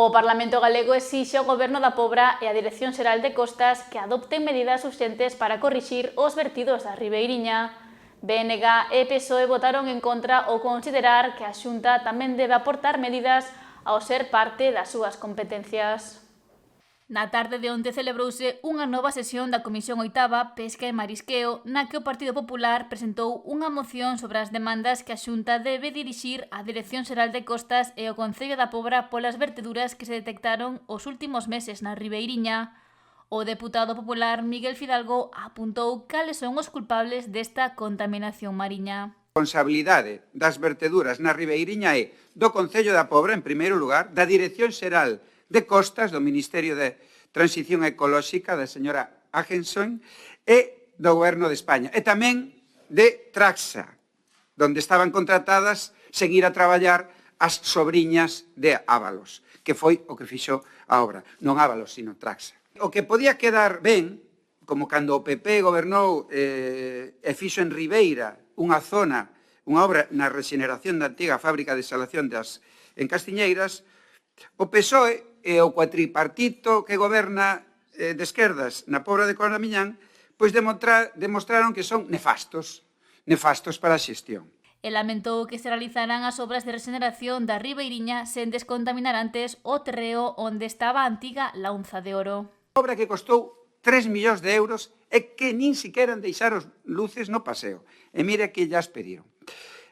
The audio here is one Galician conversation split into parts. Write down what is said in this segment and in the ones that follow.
O Parlamento galego exixe ao Goberno da Pobra e á Dirección Xeral de Costas que adopten medidas urxentes para corrixir os vertidos da Ribeiriña. BNG e PSOE votaron en contra ao considerar que a Xunta tamén debe aportar medidas ao ser parte das súas competencias. Na tarde de onte celebrouse unha nova sesión da Comisión Oitava, Pesca e Marisqueo, na que o Partido Popular presentou unha moción sobre as demandas que a Xunta debe dirixir á Dirección Xeral de Costas e ao Concello da Pobra polas verteduras que se detectaron os últimos meses na Ribeiriña. O deputado popular Miguel Fidalgo apuntou cales son os culpables desta contaminación mariña. A responsabilidade das verteduras na Ribeiriña é do Concello da Pobra, en primeiro lugar, da Dirección Xeral de Costas do Ministerio de Transición Ecolóxica da señora Agenson e do Goberno de España e tamén de Traxa, donde estaban contratadas sen ir a traballar as sobriñas de Ábalos, que foi o que fixo a obra, non Ábalos, sino Traxa. O que podía quedar ben, como cando o PP gobernou e fixo en Ribeira unha zona, unha obra na rexeneración da antiga fábrica de salación en Castiñeiras, o PSOE e o cuatripartito que goberna de esquerdas na Pobra de Cornamiñán, pois demostraron que son nefastos para a xestión. E lamentou que se realizaran as obras de regeneración da Ribeiriña sen descontaminar antes o terreo onde estaba a antiga launza de oro. Obra que costou 3 millóns de euros e que nin siquiera deixaron luces no paseo. E mire que llas pediron.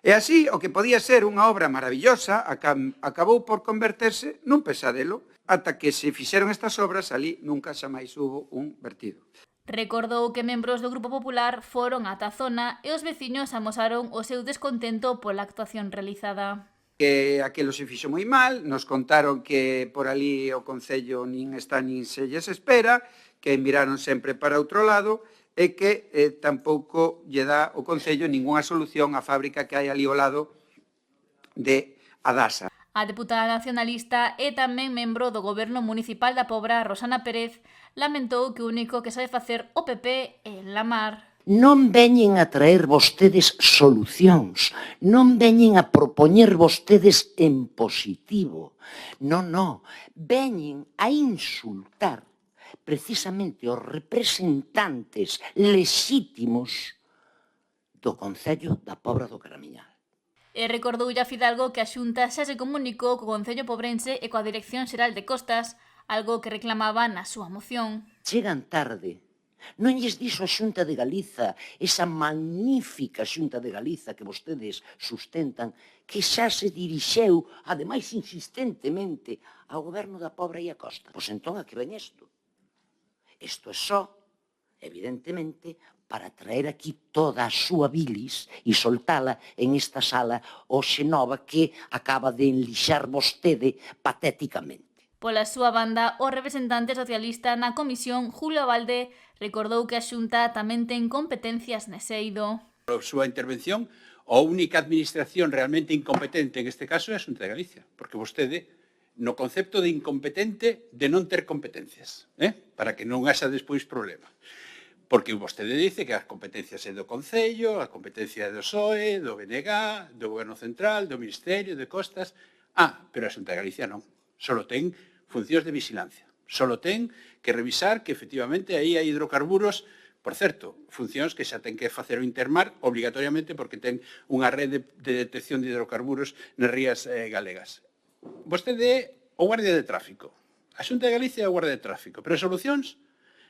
E así, o que podía ser unha obra maravillosa acabou por converterse nun pesadelo, ata que se fixeron estas obras, ali nunca xa máis hubo un vertido. Recordou que membros do Grupo Popular foron ata a zona e os veciños amosaron o seu descontento pola actuación realizada. Que aquilo se fixo moi mal, nos contaron que por ali o Concello nin está nin se lles espera, que miraron sempre para outro lado e que tampouco lle dá o Concello ningunha solución á fábrica que hai ali ao lado de Adasa. A deputada nacionalista e tamén membro do Goberno Municipal da Pobra, Rosana Pérez, lamentou que o único que sabe facer o PP é enlamar. Non veñen a traer vostedes solucións, non veñen a propoñer vostedes en positivo. Non, veñen a insultar precisamente os representantes lexítimos do Concello da Pobra do Caramiñal. E recordoulle a Fidalgo que a Xunta xa se comunicou co Concello Pobrense e coa Dirección Xeral de Costas, algo que reclamaba na súa moción. Chegan tarde. Non lles dixo a Xunta de Galiza, esa magnífica Xunta de Galiza que vostedes sustentan, que xa se dirixeu, ademais insistentemente, ao Goberno da Pobra e a Costa. Pois entón a que ven isto? Isto é só, evidentemente, para traer aquí toda a súa bilis e soltala en esta sala hoxe nova que acaba de enlixar vostede patéticamente. Pola súa banda, o representante socialista na comisión, Julio Abalde, recordou que a Xunta tamén ten competencias nese eido. A súa intervención, a única administración realmente incompetente en este caso é a Xunta de Galicia, porque vostede, no concepto de incompetente, de non ter competencias, para que non haxa despois problema. Porque vostede dice que as competencias é do Concello, a competencia é do PSOE, do BNG, do Goberno Central, do Ministerio de Costas. Pero a Xunta de Galicia non. Solo ten funcións de vigilancia. Solo ten que revisar que efectivamente aí hai hidrocarburos, por certo, funcións que xa ten que facer o Intermar obligatoriamente porque ten unha rede de detección de hidrocarburos nas rías galegas. Vostede é o guardia de tráfico. A Xunta de Galicia é o guardia de tráfico, pero solucións,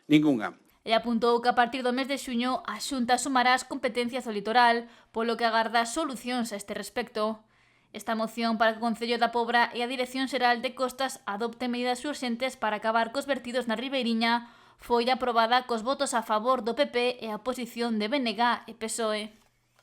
ningunha. E apuntou que a partir do mes de xuño a Xunta sumará as competencias do litoral, polo que agarda solucións a este respecto. Esta moción para que o Concello da Pobra e a Dirección Xeral de Costas adopten medidas urxentes para acabar cos vertidos na Ribeiriña foi aprobada cos votos a favor do PP e a oposición de BNG e PSOE.